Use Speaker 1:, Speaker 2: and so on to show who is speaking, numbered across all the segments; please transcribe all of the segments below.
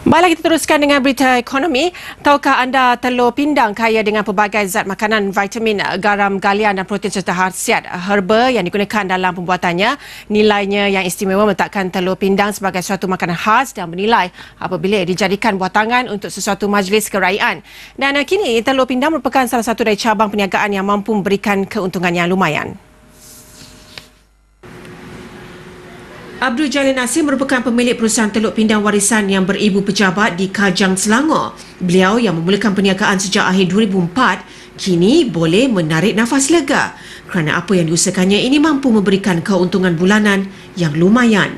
Speaker 1: Baiklah, kita teruskan dengan berita ekonomi. Tahukah anda telur pindang kaya dengan pelbagai zat makanan, vitamin, garam, galian dan protein serta khasiat herba yang digunakan dalam pembuatannya. Nilainya yang istimewa meletakkan telur pindang sebagai suatu makanan khas dan bernilai apabila dijadikan buah tangan untuk sesuatu majlis kerajaan. Dan kini telur pindang merupakan salah satu dari cabang perniagaan yang mampu memberikan keuntungan yang lumayan. Abdul Jalil Nasir merupakan pemilik perusahaan telur pindang warisan yang beribu pejabat di Kajang, Selangor. Beliau yang memulakan perniagaan sejak akhir 2004 kini boleh menarik nafas lega kerana apa yang diusahakannya ini mampu memberikan keuntungan bulanan yang lumayan.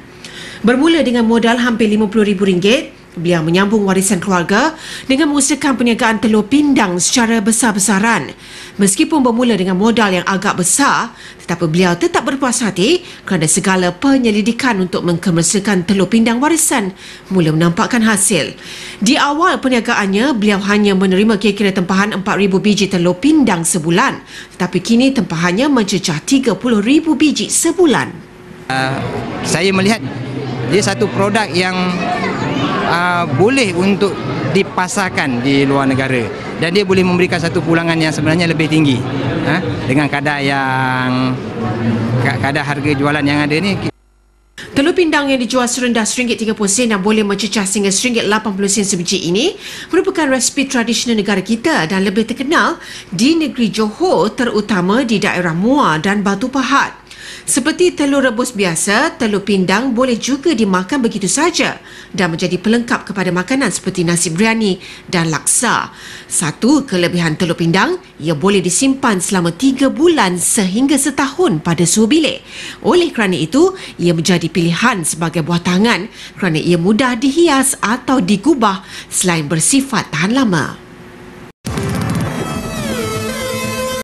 Speaker 1: Bermula dengan modal hampir RM50,000, beliau menyambung warisan keluarga dengan mengusahakan perniagaan telur pindang secara besar-besaran. Meskipun bermula dengan modal yang agak besar, tetapi beliau tetap berpuas hati kerana segala penyelidikan untuk mengkomersialkan telur pindang warisan mula menampakkan hasil. Di awal perniagaannya, beliau hanya menerima kira-kira tempahan 4,000 biji telur pindang sebulan, tetapi kini tempahannya mencecah 30,000 biji sebulan.
Speaker 2: Saya melihat dia satu produk yang boleh untuk dipasarkan di luar negara dan dia boleh memberikan satu pulangan yang sebenarnya lebih tinggi dengan kadar harga jualan yang ada ni.
Speaker 1: Telur pindang yang dijual serendah RM1.30 dan boleh mencecah sehingga RM1.80 sebiji ini merupakan resipi tradisional negara kita dan lebih terkenal di negeri Johor, terutama di daerah Muar dan Batu Pahat. Seperti telur rebus biasa, telur pindang boleh juga dimakan begitu saja dan menjadi pelengkap kepada makanan seperti nasi biryani dan laksa. Satu kelebihan telur pindang, ia boleh disimpan selama 3 bulan sehingga setahun pada suhu bilik. Oleh kerana itu, ia menjadi pilihan sebagai buah tangan kerana ia mudah dihias atau digubah selain bersifat tahan lama.